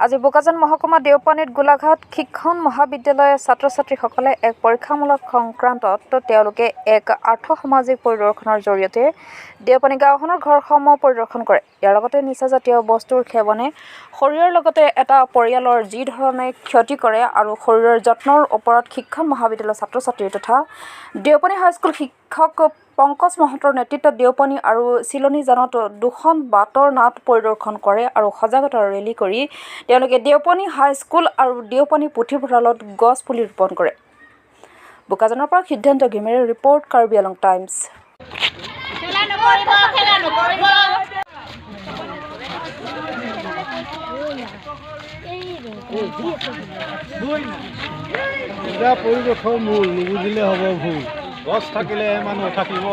আজি বোকাজান মহকুমা দেওপানীত গোলাঘাট শিক্ষণ মহাবিদ্যালয়ৰ ছাত্ৰ-ছাত্ৰীসকলে এক পৰীক্ষামূলক সংক্ৰান্তত তেওঁলোকে এক আৰ্থ-সামাজিক পৰিদৰ্শনৰ জৰিয়তে দেওপানী গাঁওখনৰ ঘৰসমূহ পৰিদৰ্শন কৰে। ইয়াৰ লগতে নিচাজাতীয় বস্তুৰ সেৱনে শৰীৰৰ লগতে এটা পৰিয়ালৰ যি ধৰণে ক্ষতি কৰে আৰু শৰীৰৰ যত্নৰ ওপৰত শিক্ষণ মহাবিদ্যালয়ৰ ছাত্ৰ-ছাত্ৰী তথা দেওপানী হাইস্কুল শিক্ষক পংকজ মহন্তৰ নেতৃত্বত দেওপানী আৰু চিলনীজানত দুখন বাটৰ নাট পৰিদৰ্শন কৰে আৰু সজাগতা ৰেলী কৰি তেওঁলোকে দেওপানী হাইস্কুল আৰু দেওপানী পুথিভঁৰালত গছ পুলি ৰোপণ কৰে। বোকাজানৰ পৰা সিদ্ধান্ত ঘিমেৰে ৰিপৰ্ট, কাৰ্বি আংলং টাইমছ। পৰিৱেশৰ মূল নুবুজিলে হ'ব ভুল। গছ থাকিলে মানুহ থাকিব।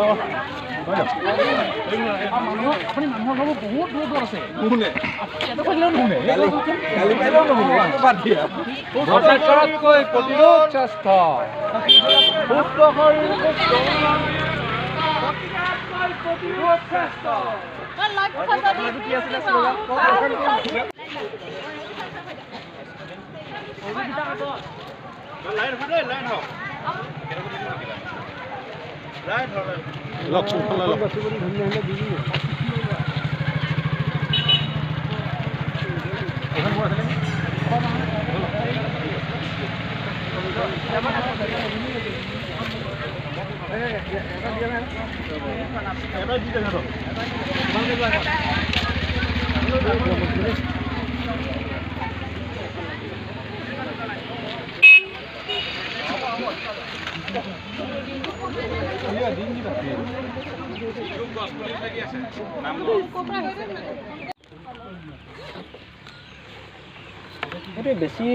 বেছি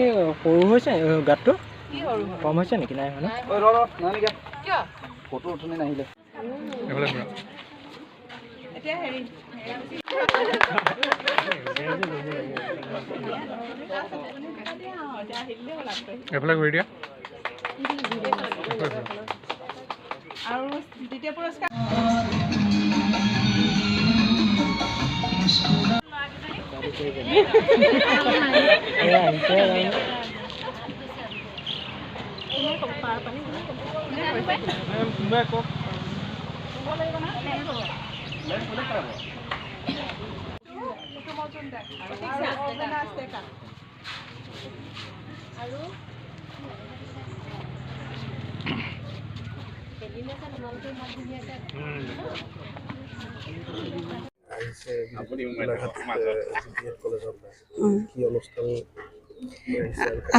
সৰু হৈছে গাঁতটো কম হৈছে নেকি? নাই মানে ফটো উঠনি নাহিলে এপ্লাই কৰি দিয়া আৰু দ্বিতীয় পুৰস্কাৰ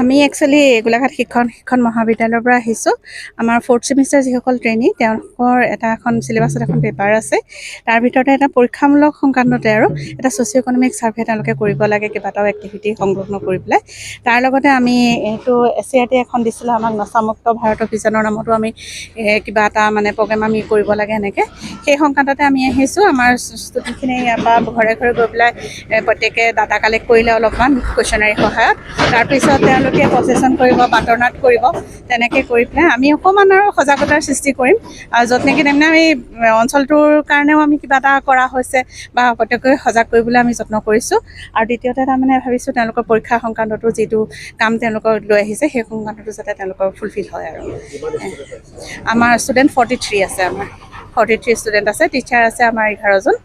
আমি একচুৱেলি গোলাঘাট শিক্ষণ মহাবিদ্যালয়ৰ পৰা আহিছোঁ। আমাৰ 4th ছেমিষ্টাৰ যিসকল ট্ৰেইনী তেওঁলোকৰ এখন চিলেবাছত এখন পেপাৰ আছে। তাৰ ভিতৰতে এটা পৰীক্ষামূলক সংক্ৰান্ততে আৰু এটা ছ'চিঅ' ইকনমিক ছাৰ্ভে তেওঁলোকে কৰিব লাগে, কেইবাটাও এক্টিভিটি সংলগ্ন কৰি পেলাই। তাৰ লগতে আমি এইটো SCRT এখন দিছিলোঁ আমাক নচামুক্ত ভাৰত অভিযানৰ নামতো আমি কিবা এটা মানে প্ৰগ্ৰেম আমি কৰিব লাগে এনেকৈ। সেই সংক্ৰান্ততে আমি আহিছোঁ। আমাৰ ষ্টুডেণ্টখিনি ইয়াৰ পৰা ঘৰে ঘৰে গৈ পেলাই প্ৰত্যেকে ডাটা কালেক্ট কৰিলে অলপমান কুৱেশ্যনাৰী সহায়ত। তাৰপিছত তেওঁলোকে প্ৰচেছন কৰিব, বাটৰ নাট কৰিব। তেনেকৈ কৰি পেলাই আমি অকণমান আৰু সজাগতাৰ সৃষ্টি কৰিম। আৰু য'ত নেকি তাৰমানে আমি অঞ্চলটোৰ কাৰণেও আমি কিবা এটা কৰা হৈছে বা প্ৰত্যেককে সজাগ কৰিবলৈ আমি যত্ন কৰিছোঁ। আৰু দ্বিতীয়তে তাৰমানে ভাবিছোঁ তেওঁলোকৰ পৰীক্ষা সংক্ৰান্ততো যিটো কাম তেওঁলোকক লৈ আহিছে সেই সংক্ৰান্তটো যাতে তেওঁলোকৰ ফুলফিল হয়। আৰু আমাৰ ষ্টুডেণ্ট 43 আছে। আমাৰ 43 ষ্টুডেণ্ট আছে। টিচাৰ আছে আমাৰ 11জন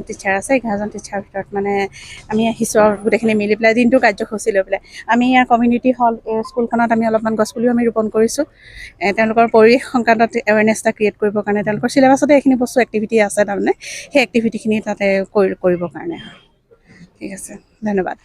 টিচাৰ আছে। 11জন টিচাৰৰ ভিতৰত মানে আমি আহিছোঁ আৰু গোটেইখিনি মিলি পেলাই দিনটো কাৰ্যসূচী লৈ পেলাই আমি ইয়াৰ কমিউনিটি হল স্কুলখনত আমি অলপমান গছপুলিও আমি ৰোপণ কৰিছোঁ। তেওঁলোকৰ পৰিৱেশ সংক্ৰান্তত এৱেৰনেছ এটা ক্ৰিয়েট কৰিবৰ কাৰণে তেওঁলোকৰ চিলেবাছতে এইখিনি বস্তু এক্টিভিটি আছে তাৰমানে সেই এক্টিভিটিখিনি তাতে কৰিবৰ কাৰণে। ঠিক আছে, ধন্যবাদ।